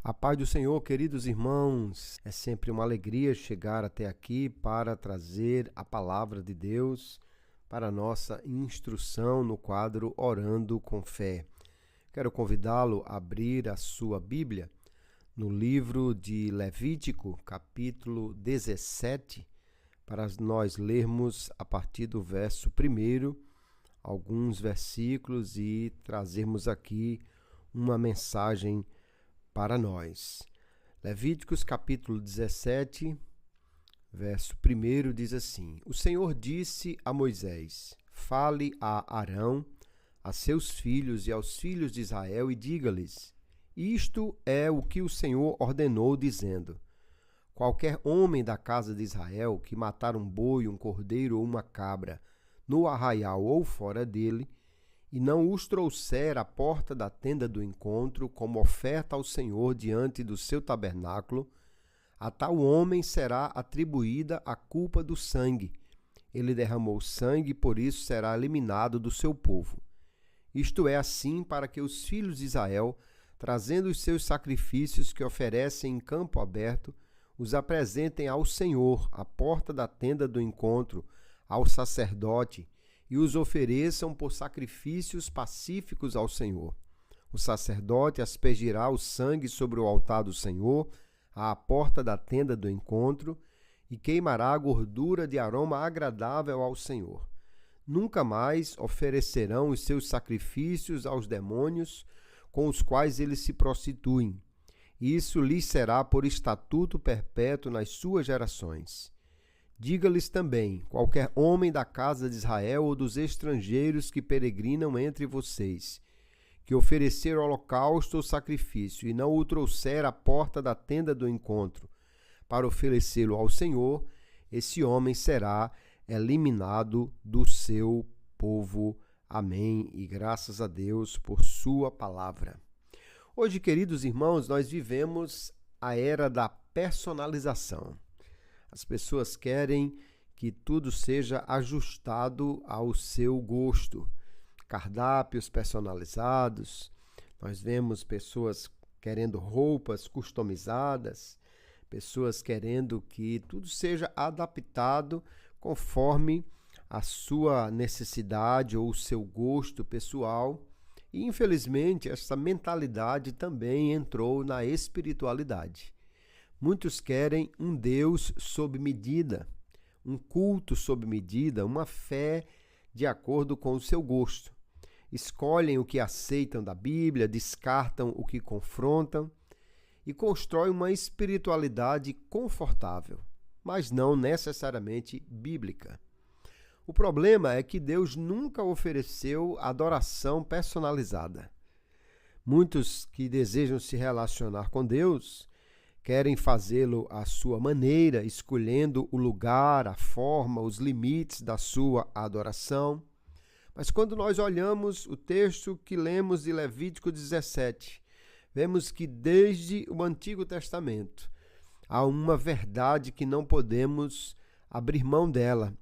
A paz do Senhor, queridos irmãos, é sempre uma alegria chegar até aqui para trazer a palavra de Deus para a nossa instrução no quadro Orando com Fé. Quero convidá-lo a abrir a sua Bíblia no livro de Levítico, capítulo 17, para nós lermos a partir do verso 1, alguns versículos e trazermos aqui uma mensagem para nós. Levíticos capítulo 17, verso 1 diz assim: O Senhor disse a Moisés: Fale a Arão, a seus filhos e aos filhos de Israel e diga-lhes: Isto é o que o Senhor ordenou, dizendo: Qualquer homem da casa de Israel que matar um boi, um cordeiro ou uma cabra no arraial ou fora dele, e não os trouxer à porta da tenda do encontro como oferta ao Senhor diante do seu tabernáculo, a tal homem será atribuída a culpa do sangue. Ele derramou sangue, por isso será eliminado do seu povo. Isto é assim para que os filhos de Israel, trazendo os seus sacrifícios que oferecem em campo aberto, os apresentem ao Senhor, à porta da tenda do encontro, ao sacerdote, e os ofereçam por sacrifícios pacíficos ao Senhor. O sacerdote aspergirá o sangue sobre o altar do Senhor, à porta da tenda do encontro, e queimará a gordura de aroma agradável ao Senhor. Nunca mais oferecerão os seus sacrifícios aos demônios com os quais eles se prostituem. Isso lhes será por estatuto perpétuo nas suas gerações. Diga-lhes também: qualquer homem da casa de Israel ou dos estrangeiros que peregrinam entre vocês, que oferecer holocausto ou sacrifício e não o trouxer à porta da tenda do encontro para oferecê-lo ao Senhor, esse homem será eliminado do seu povo. Amém. E graças a Deus por sua palavra. Hoje, queridos irmãos, nós vivemos a era da personalização. As pessoas querem que tudo seja ajustado ao seu gosto. Cardápios personalizados, nós vemos pessoas querendo roupas customizadas, pessoas querendo que tudo seja adaptado conforme a sua necessidade ou o seu gosto pessoal. E, infelizmente, essa mentalidade também entrou na espiritualidade. Muitos querem um Deus sob medida, um culto sob medida, uma fé de acordo com o seu gosto. Escolhem o que aceitam da Bíblia, descartam o que confrontam e constroem uma espiritualidade confortável, mas não necessariamente bíblica. O problema é que Deus nunca ofereceu adoração personalizada. Muitos que desejam se relacionar com Deus querem fazê-lo à sua maneira, escolhendo o lugar, a forma, os limites da sua adoração. Mas quando nós olhamos o texto que lemos de Levítico 17, vemos que desde o Antigo Testamento há uma verdade que não podemos abrir mão dela.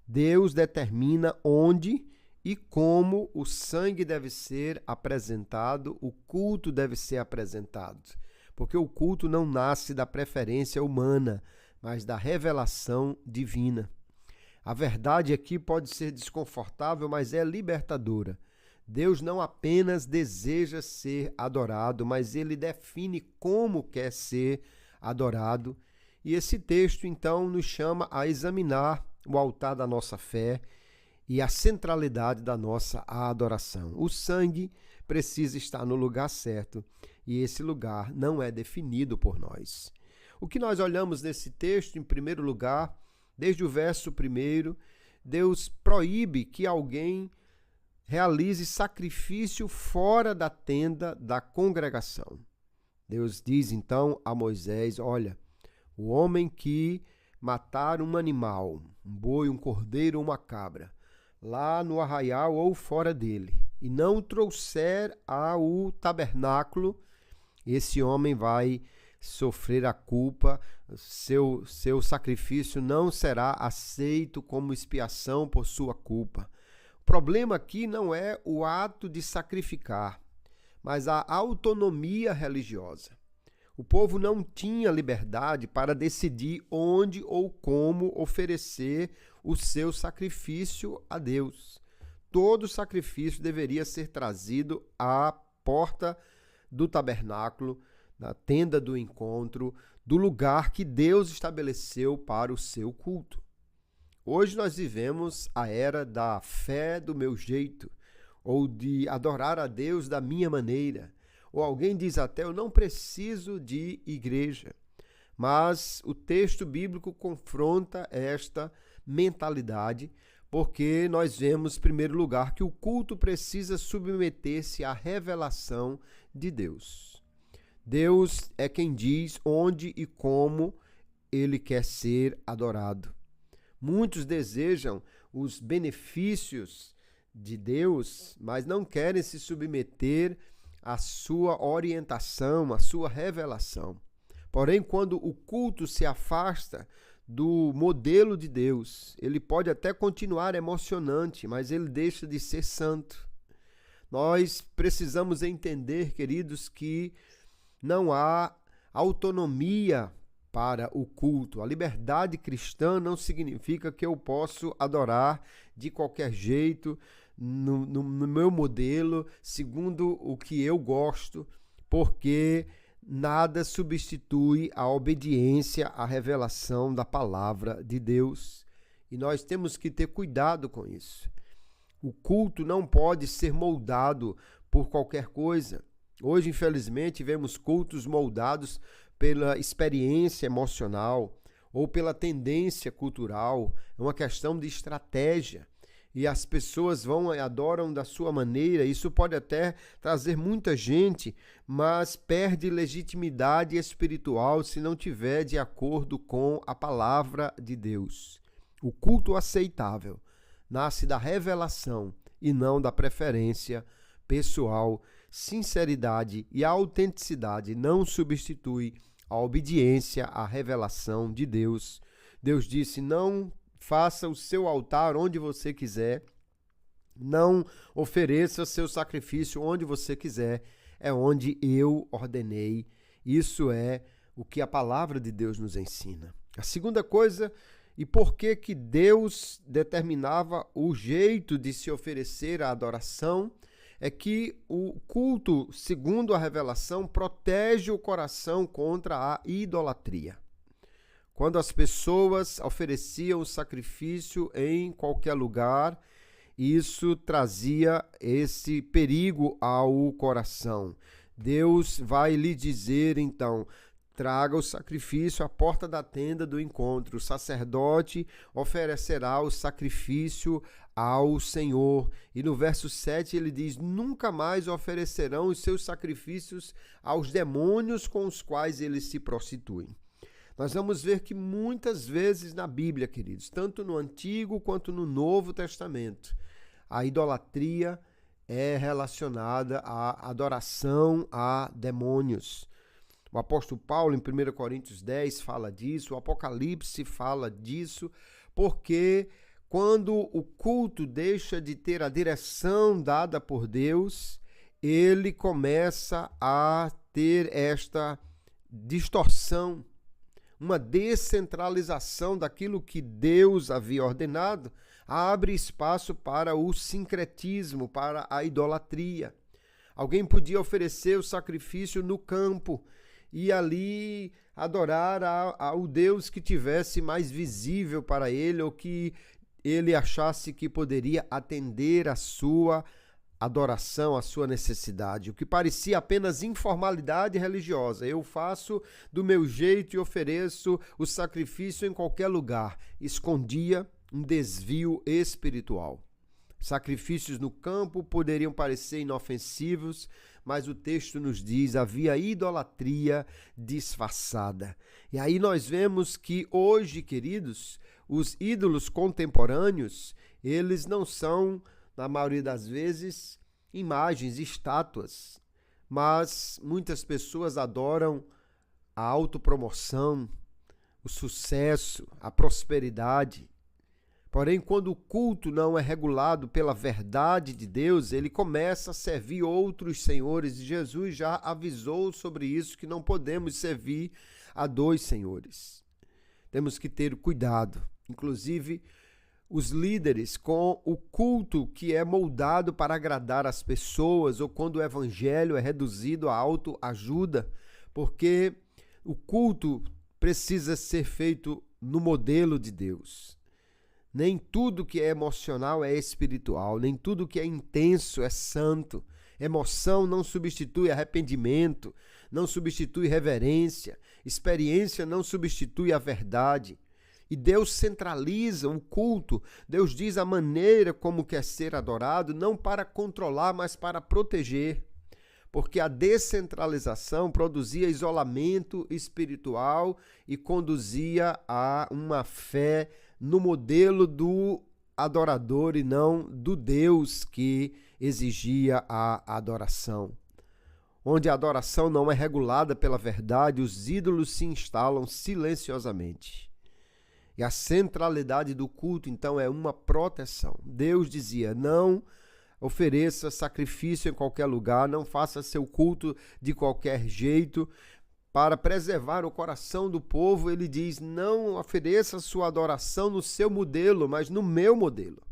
Deus determina onde e como o sangue deve ser apresentado, o culto deve ser apresentado. Porque o culto não nasce da preferência humana, mas da revelação divina. A verdade aqui pode ser desconfortável, mas é libertadora. Deus não apenas deseja ser adorado, mas ele define como quer ser adorado. E esse texto, então, nos chama a examinar o altar da nossa fé e a centralidade da nossa adoração. O sangue precisa estar no lugar certo e esse lugar não é definido por nós. O que nós olhamos nesse texto, em primeiro lugar, desde o verso 1, Deus proíbe que alguém realize sacrifício fora da tenda da congregação. Deus diz então a Moisés: olha, o homem que matar um animal, um boi, um cordeiro ou uma cabra, lá no arraial ou fora dele, e não o trouxer ao tabernáculo, esse homem vai sofrer a culpa, seu sacrifício não será aceito como expiação por sua culpa. O problema aqui não é o ato de sacrificar, mas a autonomia religiosa. O povo não tinha liberdade para decidir onde ou como oferecer o seu sacrifício a Deus. Todo sacrifício deveria ser trazido à porta do tabernáculo, da tenda do encontro, do lugar que Deus estabeleceu para o seu culto. Hoje nós vivemos a era da fé do meu jeito, ou de adorar a Deus da minha maneira. Ou alguém diz até, eu não preciso de igreja. Mas o texto bíblico confronta esta mentalidade, porque nós vemos, em primeiro lugar, que o culto precisa submeter-se à revelação de Deus. Deus é quem diz onde e como ele quer ser adorado. Muitos desejam os benefícios de Deus, mas não querem se submeter à sua orientação, à sua revelação. Porém, quando o culto se afasta do modelo de Deus, ele pode até continuar emocionante, mas ele deixa de ser santo. Nós precisamos entender, queridos, que não há autonomia para o culto. A liberdade cristã não significa que eu posso adorar de qualquer jeito, no meu modelo, segundo o que eu gosto, porque nada substitui a obediência à revelação da palavra de Deus. E nós temos que ter cuidado com isso. O culto não pode ser moldado por qualquer coisa. Hoje, infelizmente, vemos cultos moldados pela experiência emocional ou pela tendência cultural. É uma questão de estratégia. E as pessoas vão e adoram da sua maneira. Isso pode até trazer muita gente, mas perde legitimidade espiritual se não tiver de acordo com a palavra de Deus. O culto aceitável nasce da revelação e não da preferência pessoal. Sinceridade e autenticidade não substitui a obediência à revelação de Deus. Deus disse, não faça o seu altar onde você quiser, não ofereça seu sacrifício onde você quiser, é onde eu ordenei. Isso é o que a palavra de Deus nos ensina. A segunda coisa, e por que Deus determinava o jeito de se oferecer a adoração, é que o culto, segundo a revelação, protege o coração contra a idolatria. Quando as pessoas ofereciam o sacrifício em qualquer lugar, isso trazia esse perigo ao coração. Deus vai lhe dizer, então, traga o sacrifício à porta da tenda do encontro. O sacerdote oferecerá o sacrifício ao Senhor. E no verso 7 ele diz, nunca mais oferecerão os seus sacrifícios aos demônios com os quais eles se prostituem. Nós vamos ver que muitas vezes na Bíblia, queridos, tanto no Antigo quanto no Novo Testamento, a idolatria é relacionada à adoração a demônios. O apóstolo Paulo, em 1 Coríntios 10, fala disso, o Apocalipse fala disso, porque quando o culto deixa de ter a direção dada por Deus, ele começa a ter esta distorção, uma descentralização daquilo que Deus havia ordenado, abre espaço para o sincretismo, para a idolatria. Alguém podia oferecer o sacrifício no campo e ali adorar ao Deus que tivesse mais visível para ele ou que ele achasse que poderia atender a sua adoração, a sua necessidade, o que parecia apenas informalidade religiosa. Eu faço do meu jeito e ofereço o sacrifício em qualquer lugar. Escondia um desvio espiritual. Sacrifícios no campo poderiam parecer inofensivos, mas o texto nos diz, havia idolatria disfarçada. E aí nós vemos que hoje, queridos, os ídolos contemporâneos, eles não são, na maioria das vezes, imagens, estátuas, mas muitas pessoas adoram a autopromoção, o sucesso, a prosperidade. Porém, quando o culto não é regulado pela verdade de Deus, ele começa a servir outros senhores. E Jesus já avisou sobre isso, que não podemos servir a dois senhores. Temos que ter cuidado. Inclusive, os líderes com o culto que é moldado para agradar as pessoas, ou quando o evangelho é reduzido à autoajuda, porque o culto precisa ser feito no modelo de Deus. Nem tudo que é emocional é espiritual, nem tudo que é intenso é santo. Emoção não substitui arrependimento, não substitui reverência, experiência não substitui a verdade. E Deus centraliza o culto, Deus diz a maneira como quer ser adorado, não para controlar, mas para proteger. Porque a descentralização produzia isolamento espiritual e conduzia a uma fé no modelo do adorador e não do Deus que exigia a adoração. Onde a adoração não é regulada pela verdade, os ídolos se instalam silenciosamente. E a centralidade do culto, então, é uma proteção. Deus dizia: não ofereça sacrifício em qualquer lugar, não faça seu culto de qualquer jeito. Para preservar o coração do povo, ele diz: não ofereça sua adoração no seu modelo, mas no meu modelo.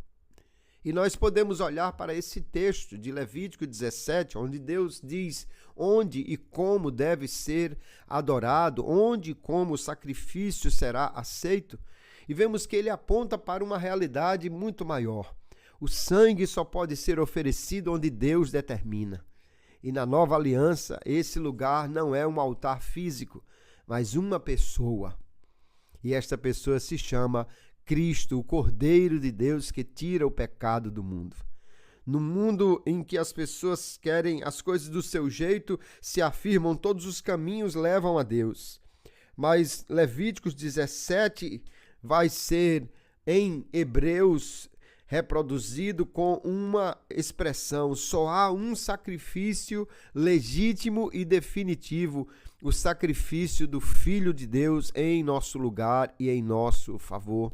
E nós podemos olhar para esse texto de Levítico 17, onde Deus diz onde e como deve ser adorado, onde e como o sacrifício será aceito, e vemos que ele aponta para uma realidade muito maior. O sangue só pode ser oferecido onde Deus determina. E na nova aliança, esse lugar não é um altar físico, mas uma pessoa. E esta pessoa se chama Cristo, o Cordeiro de Deus que tira o pecado do mundo. No mundo em que as pessoas querem as coisas do seu jeito, se afirmam, todos os caminhos levam a Deus. Mas Levíticos 17 vai ser, em Hebreus, reproduzido com uma expressão: só há um sacrifício legítimo e definitivo, o sacrifício do Filho de Deus em nosso lugar e em nosso favor.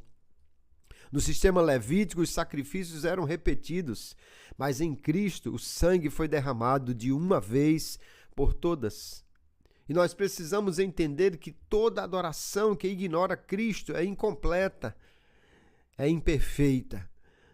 No sistema levítico, os sacrifícios eram repetidos, mas em Cristo o sangue foi derramado de uma vez por todas. E nós precisamos entender que toda adoração que ignora Cristo é incompleta, é imperfeita.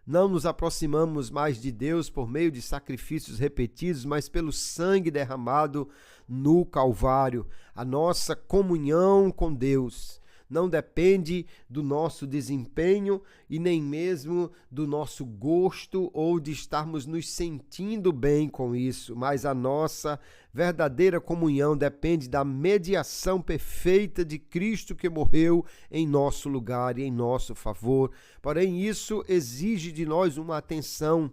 Não nos aproximamos mais de Deus por meio de sacrifícios repetidos, mas pelo sangue derramado no Calvário. A nossa comunhão com Deus não depende do nosso desempenho e nem mesmo do nosso gosto ou de estarmos nos sentindo bem com isso, mas a nossa verdadeira comunhão depende da mediação perfeita de Cristo que morreu em nosso lugar e em nosso favor. Porém, isso exige de nós uma atenção.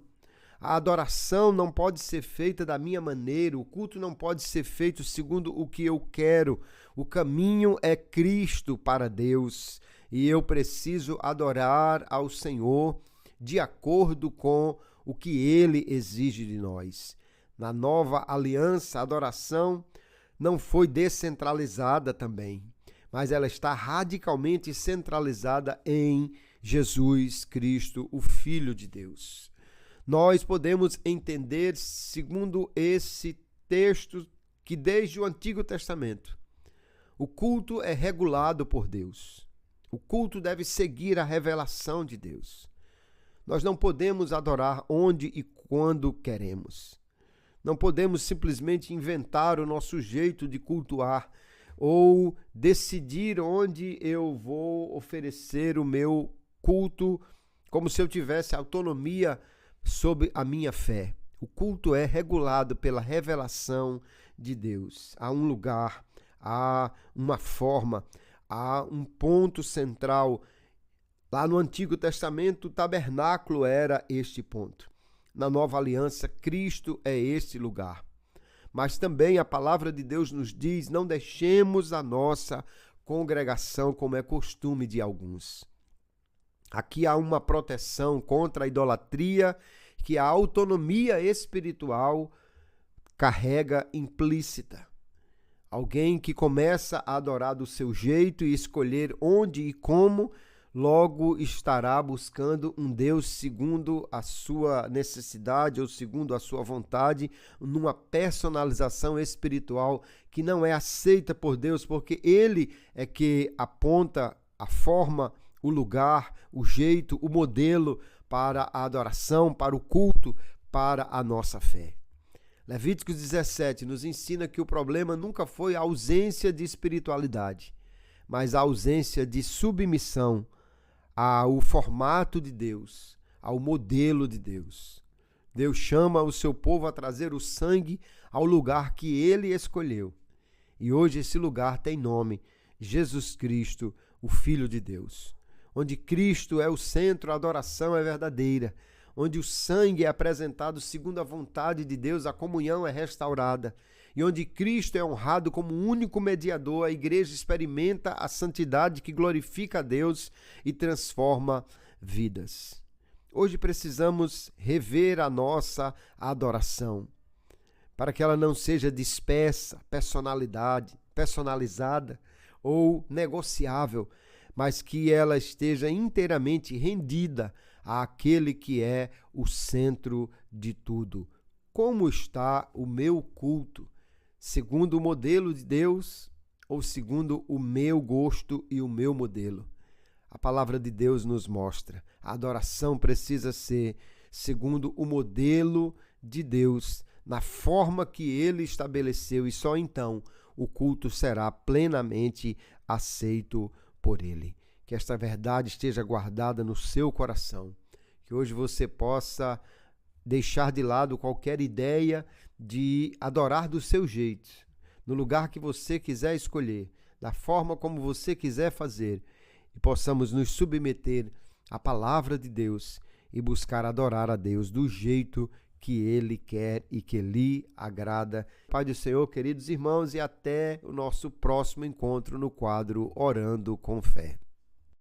A adoração não pode ser feita da minha maneira, o culto não pode ser feito segundo o que eu quero. O caminho é Cristo para Deus e eu preciso adorar ao Senhor de acordo com o que Ele exige de nós. Na nova aliança, a adoração não foi descentralizada também, mas ela está radicalmente centralizada em Jesus Cristo, o Filho de Deus. Nós podemos entender, segundo esse texto, que desde o Antigo Testamento, o culto é regulado por Deus. O culto deve seguir a revelação de Deus. Nós não podemos adorar onde e quando queremos. Não podemos simplesmente inventar o nosso jeito de cultuar ou decidir onde eu vou oferecer o meu culto como se eu tivesse autonomia sobre a minha fé. O culto é regulado pela revelação de Deus. Há um lugar, há uma forma, há um ponto central. Lá no Antigo Testamento, o tabernáculo era este ponto. Na Nova Aliança, Cristo é este lugar. Mas também a palavra de Deus nos diz: não deixemos a nossa congregação como é costume de alguns. Aqui há uma proteção contra a idolatria que a autonomia espiritual carrega implícita. Alguém que começa a adorar do seu jeito e escolher onde e como, logo estará buscando um Deus segundo a sua necessidade ou segundo a sua vontade, numa personalização espiritual que não é aceita por Deus, porque Ele é que aponta a forma, o lugar, o jeito, o modelo para a adoração, para o culto, para a nossa fé. Levíticos 17 nos ensina que o problema nunca foi a ausência de espiritualidade, mas a ausência de submissão ao formato de Deus, ao modelo de Deus. Deus chama o seu povo a trazer o sangue ao lugar que ele escolheu. E hoje esse lugar tem nome: Jesus Cristo, o Filho de Deus. Onde Cristo é o centro, a adoração é verdadeira. Onde o sangue é apresentado segundo a vontade de Deus, a comunhão é restaurada. E onde Cristo é honrado como único mediador, a igreja experimenta a santidade que glorifica a Deus e transforma vidas. Hoje precisamos rever a nossa adoração, para que ela não seja dispersa, personalizada ou negociável, mas que ela esteja inteiramente rendida àquele que é o centro de tudo. Como está o meu culto? Segundo o modelo de Deus ou segundo o meu gosto e o meu modelo? A palavra de Deus nos mostra. A adoração precisa ser segundo o modelo de Deus, na forma que ele estabeleceu, e só então o culto será plenamente aceito por ele. Que esta verdade esteja guardada no seu coração. Que hoje você possa deixar de lado qualquer ideia de adorar do seu jeito, no lugar que você quiser escolher, da forma como você quiser fazer, e possamos nos submeter à palavra de Deus e buscar adorar a Deus do jeito que Ele quer e que lhe agrada. Pai do Senhor, queridos irmãos, e até o nosso próximo encontro no quadro Orando com Fé.